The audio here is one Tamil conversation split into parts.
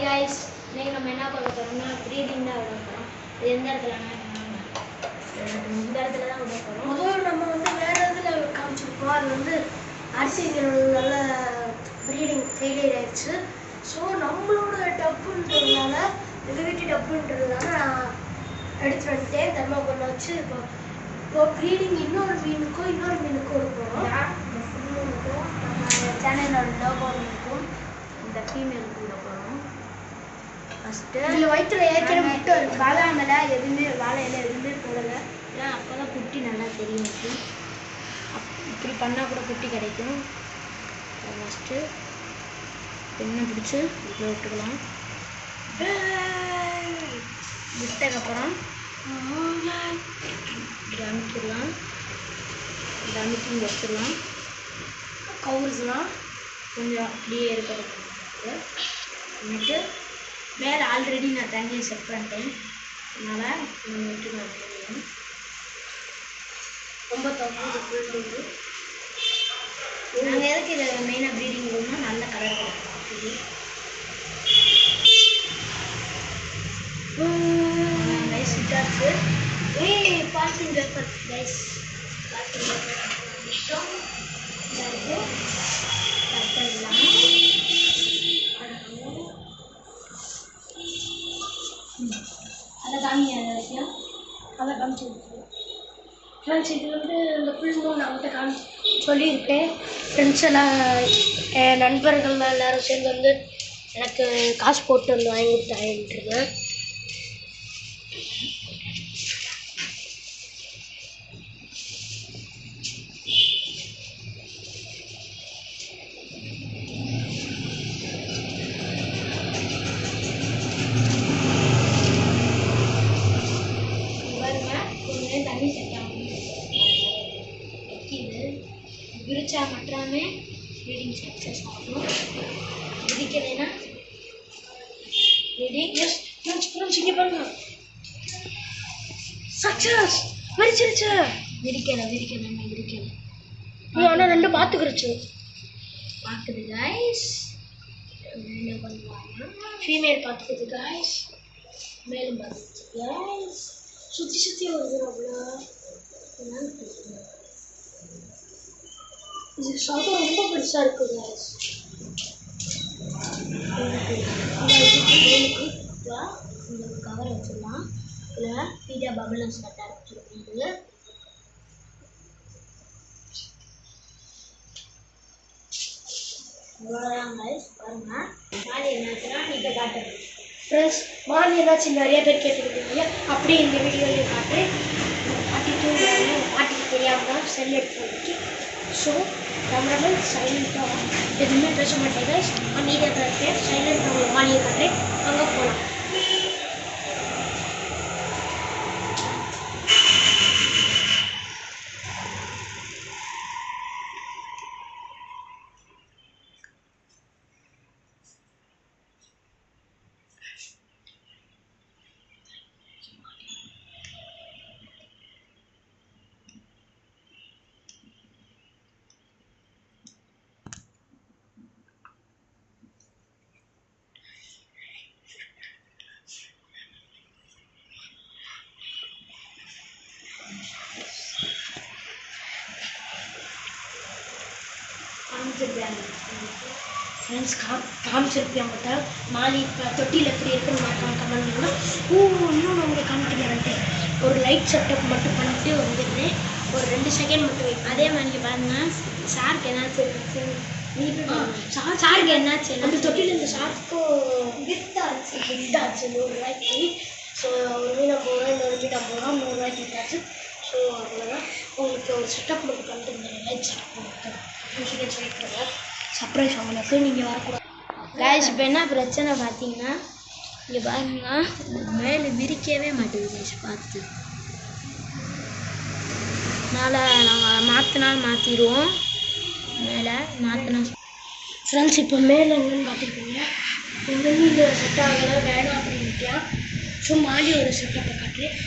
guys, இன்னைக்கு நம்ம என்ன பார்க்க போறோம்னா ப்ரீடிங் தான் விட போறோம். இது எந்த இடத்துலனா இந்த இடத்துல தான் விட போறோம். முதல்ல நம்ம வந்து வேற இடத்துல காமிச்சிருக்கோம். அது வந்து அரிசிங்கிறதுனால ப்ரீடிங் ஃபெயிலியர் ஆயிடுச்சு. ஸோ நம்மளோட டப்புன்றதுனால எங்கள் வீட்டு டப்புன்றதுனால நான் எடுத்துட்டு வந்துட்டேன். தர்மாக்கோலில் வச்சு இப்போ ப்ரீடிங் இன்னொரு மீனுக்கும் விட போகிறோம். நம்ம சேனலோட லோகோ இருக்கும். இந்த ஃபீமேலுக்கு விட போகிறோம். ஃபஸ்ட்டு இதில் வயிற்றுல ஏற்கனவே முட்டை இருக்குது. வாழை எதுவுமே வாழையில எதுவுமே போடலை. ஏன்னா அப்போ தான் குட்டி நல்லா தெரியும். இப்படி பண்ணால் கூட குட்டி கிடைக்கும். ஃபஸ்ட்டு பெண்ணை பிடிச்சி இதில் விட்டுக்கலாம். விட்டதுக்கப்புறம் இப்படி அமுக்கிடலாம். இப்படி அமுக்கி இங்கே வச்சிடலாம். கவுர்ஸ்லாம் கொஞ்சம் அப்படியே இருக்கிறது பண்ணிட்டு மேலே ஆல்ரெடி நான் தண்ணியை செட் பண்ணிட்டேன். அதனால் நம்ம விட்டுக்கலாம். ரொம்ப தப்பு ஃபுல் நாங்கள் எதுக்கு இதை மெயினாக ப்ரீடிங் ரூம்னா நல்ல கலர் கிடைக்கும். கைஸ் விட்டாச்சு. Parking paper guys parking paper இஷ்டம் இதாக கட் பண்ணிடலாம். அதை காமிங்க அந்த விஷயம். அதை காமிச்சு ஃப்ரெண்ட்ஸ், இது வந்து இந்த ஃபுல் மூணு நான் அவங்கள்ட்ட சொல்லியிருப்பேன். ஃப்ரெண்ட்ஸ் எல்லாம் என் நண்பர்கள்லாம் எல்லோரும் சேர்ந்து வந்து எனக்கு காசு போட்டு வந்து வாங்கி கொடுத்தாங்கன்ட்டுருங்க. தண்ணி செட் ஆகும். இது விரிச்சா மட்டுமே ப்ரீடிங் சக்ஸஸ் ஆகும். விரிக்கலைன்னா ப்ரீடிங் ஃப்ரெண்ட்ஸ் இங்கே பாருங்க, சக்ஸஸ் விரிச்சிருச்சு. விரிக்கலை. ஆனால் ரெண்டு பார்த்துக்கிருச்சு. பார்க்குது கைஸ். என்ன பண்ணுவாங்க, ஃபீமேல் பார்த்துக்குது கைஸ். மேலும் பார்த்துச்சு கைஸ். சுற்றி வருது. அவ்வளோ இது சத்தம் ரொம்ப பெருசாக இருக்குது கைஸ். இந்த கவர் வச்சிடலாம். இதில் பீடியா பபிள்ஸ் கட்டாக வச்சுருக்கோம். அவ்வளோதான் கைஸ். பாருங்கள் மாடி என்னாச்சுன்னா நீங்கள் காட்டுறேன். ஃப்ரெண்ட்ஸ், மாலி ஏதாச்சும் நிறைய பேர் கேட்டுக்கிட்டீங்க. அப்படியே இந்த வீடியோலையும் காட்டுறேன். பாட்டி தூங்குறாங்க. பாட்டிக்கு தெரியாமல் தான் செல் எடுத்து வந்துச்சு. ஸோ கேமராமேன் சைலண்ட்டாக எதுவுமே பேச மாட்டேன் கைஸ். அமைதியாக தான் இருக்கேன். சைலண்ட்டாக மாலியை காட்டுறேன். அங்கே போகலாம். ஃப்ரெண்ட்ஸ், காமிச்சிருப்பேன் அவங்கள்ட்ட. மாலி தொட்டியில் எப்படி இருக்குன்னு மறக்காம கமெண்ட் பண்ணலாம். இன்னும் நான் உங்களுக்கு காமிக்கிறேன்ட்டு ஒரு லைட் செட்டப் மட்டும் பண்ணிட்டு வந்துடுறேன். ஒரு 2 செகண்ட் மட்டும் வெயிட். அதே மாதிரி பாருங்க, ஷார்க் என்னாச்சு ஷார்க்கு என்னாச்சு அந்த தொட்டியில் இந்த ஷார்க்கும் வித்தாச்சு 100 ரூபாய்க்கு. ஸோ ஒரு மீன் 50 ரூபா, இன்னொரு மீன் 50 ரூபா, 100 ரூபாய்க்கு வித்தாச்சு. ஸோ அவ்வளோதான். உங்களுக்கு ஒரு செட்டப் மட்டும் பண்ணிட்டு இந்த லைட் செட்டப் மட்டும் சர்ப்ரைஸ் அவங்களுக்கு. நீங்கள் வரக்கூடாது கைஸ். இப்போ என்ன பிரச்சனை பார்த்தீங்கன்னா, இங்கே பாருங்க, மேலே விரிக்கவே மாட்டேங்குது கைஸ். பார்த்து அதனால் நாங்கள் மாற்றிடுவோம். மேலே மாற்றினா ஃப்ரெண்ட்ஸ், இப்போ மேலே என்னன்னு பார்த்துருக்கீங்க. வெளியில் செட் ஆகலை வேணும் அப்படின்ட்டியா. ஸோ மாலி ஒரு செட்டப்பை காட்டுறேன்.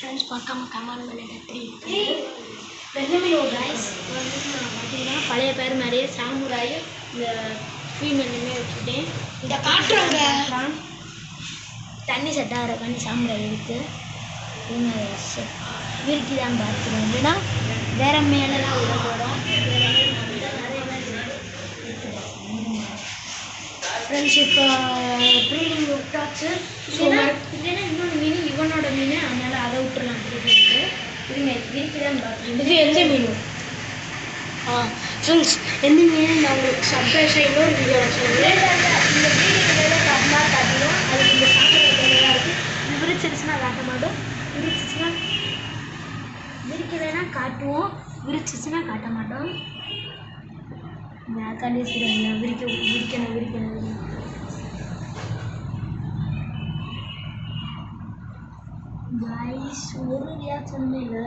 ஃப்ரெண்ட்ஸ் பார்க்காம கமெண்ட் பண்ணிட்டு வெள்ளை மீன் ஒரு ரைஸ் பார்த்தீங்கன்னா பழைய பேர் மாதிரியே சாமுராய் இந்த ஃபீமேலுமே வச்சுட்டேன். இந்த காட்டுறாங்க தண்ணி செட் ஆகிற பண்ணி சாமுராய் எடுத்து விரிக்கி தான் பார்த்துருவோம். இல்லைன்னா வேற மேலெலாம் விட போகிறோம். ஃப்ரெண்ட்ஸ் இப்போ ப்ரீடிங் விட்டாச்சு. இல்லைன்னா இன்னொன்று மீன் இவனோட மீன், அதனால் அதை விட்டுறலாம். விரிக்கி தான் பார்த்துருவோம். இது எந்த மீன்? ஃப்ரெண்ட்ஸ் எந்த மீன் நான் உங்களுக்கு சர்ப்ரைஸாக இன்னொரு வீடியோவில் சொல்லுவேன். இந்த ப்ரீடிங் வேலை காட்டினா காட்டிடும். அது இந்த சாமுராய் வேலையாக இருக்குது. இது விரிச்சிருச்சுன்னா காட்ட மாட்டோம். விரிக்கலைன்னா காட்டுவோம், விரிச்சிச்சுன்னா காட்ட மாட்டோம். யாருக்காண்டி சொல்லுவாங்க விரிக்கணும். गाइस ஒரு ரியாக்ஷன் இல்லை.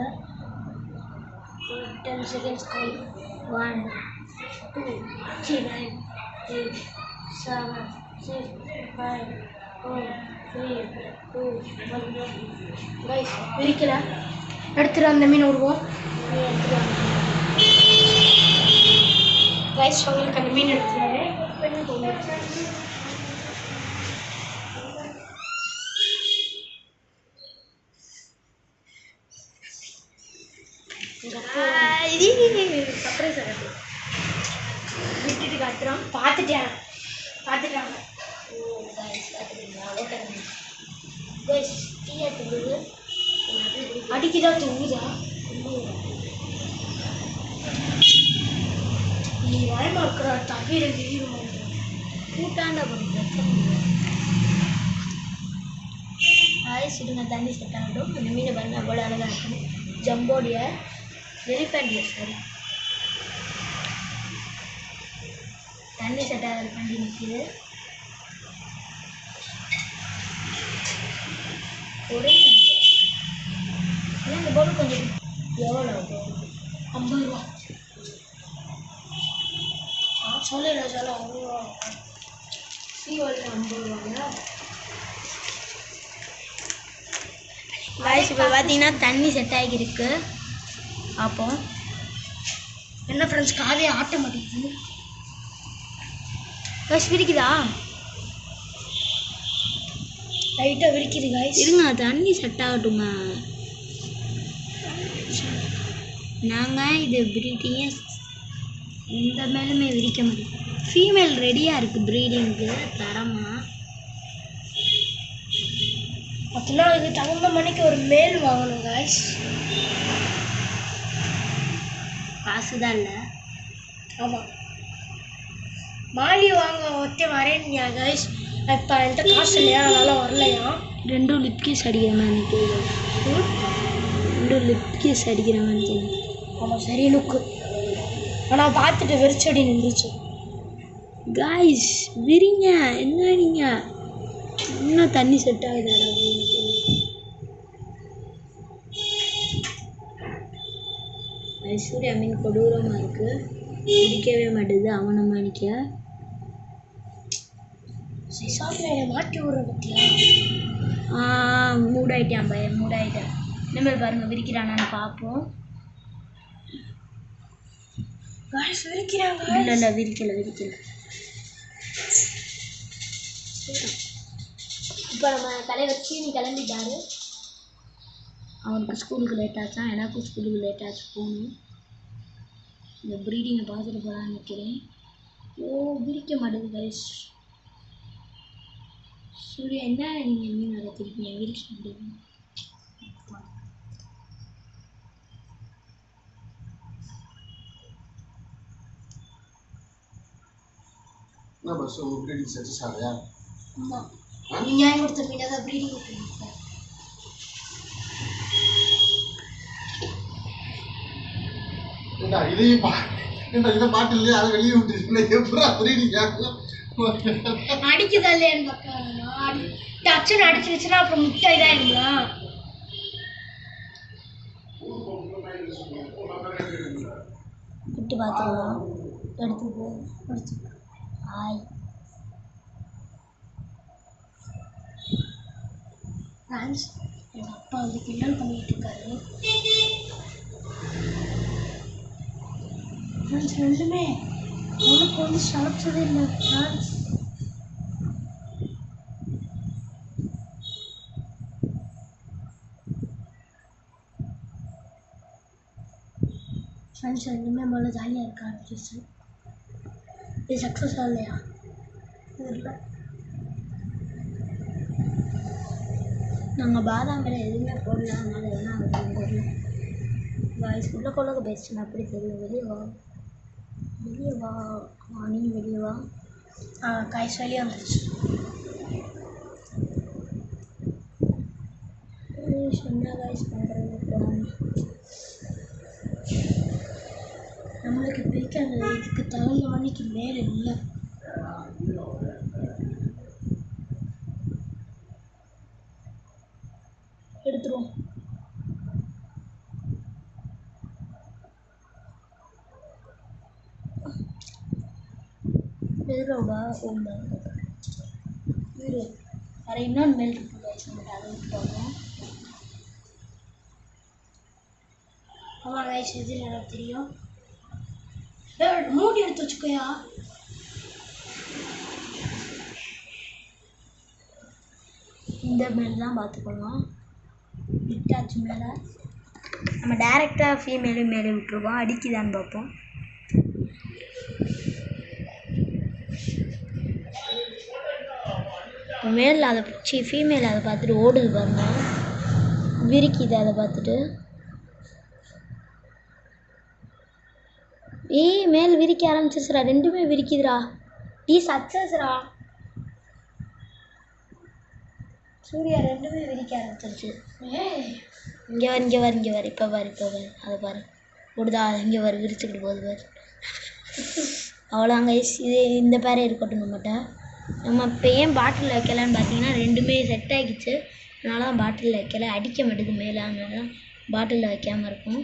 10 seconds call. 1 2 3 9 8 7 6 5 4 3 2 1. கைஸ் விரிக்கல எடுத்துட்டு அந்த மீன் விடுவோம். கைஸ் உங்களுக்கு அந்த மீன் எடுத்துறாரு. சர்ப்ரைஸ் விட்டுட்டு காட்டுறோம். பார்த்துட்டாங்க. கைஸ் டீயா தூங்குது. அடிக்குதா தூங்குதா? நீ வாயமா இருக்கிற தவிர கூட்டாண்ட பிரச்சனை கைஸ் இதுங்க தண்ணி செட் ஆகிடும். அந்த மீனை பாருங்க அவ்வளோ அழகாக இருக்கும். ஜம்போடிய எலிஃபெண்ட் சரி தண்ணி செட் ஆகிற பண்ணி நிற்கிது. ஒரே இந்த பொருள் கொஞ்சம் எவ்வளோ 50 ரூபா. சொல்ல சீவல் 50 ரூபாங்க. கைஸ் இப்போ பார்த்தீங்கன்னா தண்ணி செட் ஆகியிருக்கு. அப்போ என்ன ஃப்ரெண்ட்ஸ் காலையே ஆட்ட மாட்டேங்குது. கைஸ் விரிக்குதா? லைட்டாக விரிக்குது கைஸ். இருங்க தண்ணி செட் ஆகட்டுங்க. நாங்கள் இது ப்ரீடிங் இந்த மேலுமே விரிக்க முடியும். ஃபீமேல் ரெடியாக இருக்குது ப்ரீடிங்க்கு தரமாக. பார்த்தீங்கன்னா இதுக்கு தகுந்த மணிக்கு ஒரு மேல் வாங்கணும் கைஸ். காசு தான் இல்லை. ஆமாம் மாலி வாங்க ஒத்தே வரேன்யா கைஸ். இப்போ என்கிட்ட காசு இல்லையா, அதனால் வரலையா. 2 லிப்கீஸ் அடிக்கிற மாதிரி தெரியுது. 2 லிப்கீஸ் அடிக்கிற மாதிரி தெரியுது. ஆமாம் சரி லுக்கு. ஆனால் பார்த்துட்டு வெறிச்சடி நின்றுச்சு. காய்ஸ் விரிங்க. என்ன நீங்கள் இன்னும் தண்ணி செட் ஆகுதாடா? சூர்யா மீன் கொடூரமாக இருக்குது. பிடிக்கவே மாட்டேது அவனை மாணிக்க. சாப்பிட மாட்டி விடுற பற்றியா? மூடாயிட்டான் பையன் மூடாயிட்டேன். இனிமேல் பாருங்கள் விரிக்கிறானான்னு பார்ப்போம். விரிக்கிறாங்க. இல்லை விரிக்கலை. இப்போ நம்ம தலைவர் சீனி கிளம்பிட்டாரு. அவனுக்கு ஸ்கூலுக்கு லேட் ஆச்சான், எனக்கும் ஸ்கூலுக்கு லேட் ஆச்சு போகணும். இந்த ப்ரீடிங்கை பார்த்துட்டு போகலான்னு நிற்கிறேன். விரிக்க மாட்டேங்குது கைஸ். சூர்யா என்ன நீங்கள் மீன் வளர்த்துருக்கீங்க விரிக்க மாட்டேங்குது. நியாயம் கொடுத்த மீன் தான் ப்ரீடிங் விட்டுருங்க. இதை பாட்டில் அதை வெளியே விட்டு எப்படா ப்ரீடிங் அடிக்குதா இல்லையான்னு பார்க்கலாம். டச்சுன்னு அடிச்சிருச்சுன்னா அப்புறம் முட்டை இதாகிடுங்களா? விட்டு பார்த்துக்கலாம். எடுத்து ஹாய் ஃப்ரெண்ட்ஸ் எங்கள் அப்பா வந்து கிண்டல் பண்ணிட்டு இருக்காரு. ஃப்ரெண்ட்ஸ் ரெண்டுமே உனக்கு வந்து சமைச்சதே இல்லை ஃப்ரெண்ட்ஸ். ஃப்ரெண்ட்ஸ் ரெண்டுமே மேலே ஜாலியாக இருக்க ஆரம்பிச்சிச்சு. இது சக்ஸஸ் ஆகலையா? இல்லை. நாங்கள் பாதாம் வேலை எதுவுமே போடல, அதனால என்ன ஆகுது போடல. வாய்ஸ் உள்ள கொள்ளக்க பேசுச்சு அப்படி தெரியும். வெளியே வா வெளியே வா, நீ வெளியே வா. காய்ஸ் வெளியே வந்துருச்சு. என்ன வாய்ஸ் பண்ணுறது? நம்மளுக்கு பிடிக்காது. இதுக்கு தகுந்த மணிக்கு மேலே இல்லை. எடுத்துருவோம். எதுலோடா ஓம்பா இரு வேறு இன்னொன்று மேல் இருக்கு கைஸ், மட்டும் அதை விட்டுட்டோம். ஆமாம் கைஸ், எது எனக்கு தெரியும். மூடி எடுத்து வச்சுக்கோயா. இந்த மேல் தான் பார்த்துக்கணும். விட்டாச்சு மேலே. நம்ம டேரெக்டாக ஃபீமேலும் மேலே விட்டுருவோம், அடிக்குதான்னு பார்ப்போம். மேல் அதை ஃபீமேல் அதை பார்த்துட்டு ஓடுது பாருங்க, விரிக்குது அதை பார்த்துட்டு. மேல் விரிக்க ஆரம்பிச்சிருச்சுரா, ரெண்டுமே விரிக்குதுரா. சக்ஸஸ்ரா சூர்யா, ரெண்டுமே விரிக்க ஆரம்பிச்சிருச்சு. இங்கே வர இப்போ பாரு அதை பாரு ஓடுதா, இங்கே வர விரிச்சுக்கிட்டு போகுது பாரு. அவ்வளோங்க இது இந்த பேரே இருக்கட்டும் நம்மகிட்ட. நம்ம இப்போ ஏன் பாட்டிலில் வைக்கலான்னு பார்த்தீங்கன்னா ரெண்டுமே செட் ஆகிடுச்சு, அதனால தான் பாட்டிலில் வைக்கல. அடிக்க மாட்டேது மேலே, அதனால தான் பாட்டிலில் வைக்காமல் இருக்கும்.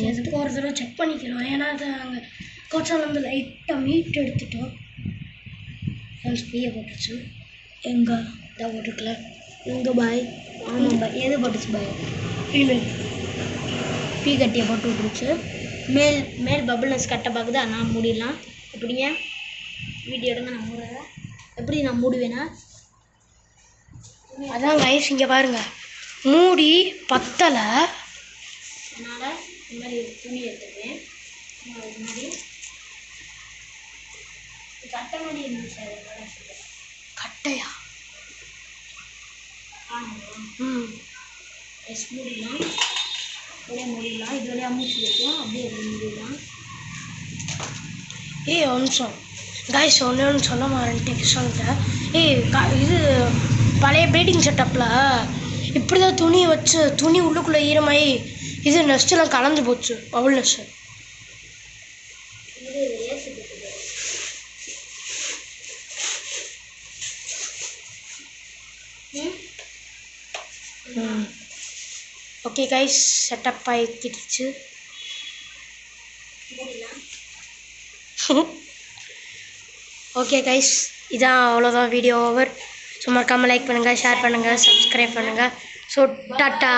எதுக்கு ஒரு தடவை செக் பண்ணிக்கிறோம், ஏன்னா அதை நாங்கள் கோச்சால் வந்து லைட்டாக மீட் எடுத்துட்டோம். ஃப்ரெண்ட்ஸ் பீயை போட்டுச்சு. எங்கே இதாக போட்டுருக்கல எங்கே பாய்? ஆமாம் பாய். எது போட்டுச்சு பாய்? ஃபீமேல் பீ கட்டியை போட்டு விட்டுருச்சு. மேல் பபுள்னஸ் கட்ட பார்க்குது, அதனால் மூடிடலாம். எப்படிங்க வீடியோ எடுங்க, நான் மூடுறேன். எப்படி நான் மூடுவேன்னா, அதான் கைஸ் இங்கே பாருங்க, மூடி பத்தலை. அதனால் இந்த மாதிரி ஒரு துணி எடுத்துருவேன். இது மாதிரி கட்டை மாதிரி இருந்துச்சு, அதனால கட்டையா? எஸ் மூடிடலாம். அப்படியே மூடிடலாம். இது வழியாக மூச்சு வைக்கும், அப்படியே மூடிடலாம். ஒரு நிமிஷம் கைஸ், ஒன்று சொல்ல மாட்டேன் சொல்லிட்டேன். இது பழைய ப்ரீடிங் செட்டப்பில் இப்படி தான் துணியை வச்சு துணி உள்ளுக்குள்ளே ஈரமாகி இது நெஸ்ட்டெல்லாம் கலந்து போச்சு, bowl nest. Okay guys, setup ஆகிக்கிடுச்சு. ஓகே கைஸ், இதான் அவ்வளோதான், வீடியோ ஓவர். ஸோ மறக்காமல் லைக் பண்ணுங்கள், ஷேர் பண்ணுங்கள், சப்ஸ்கிரைப் பண்ணுங்கள். So tata.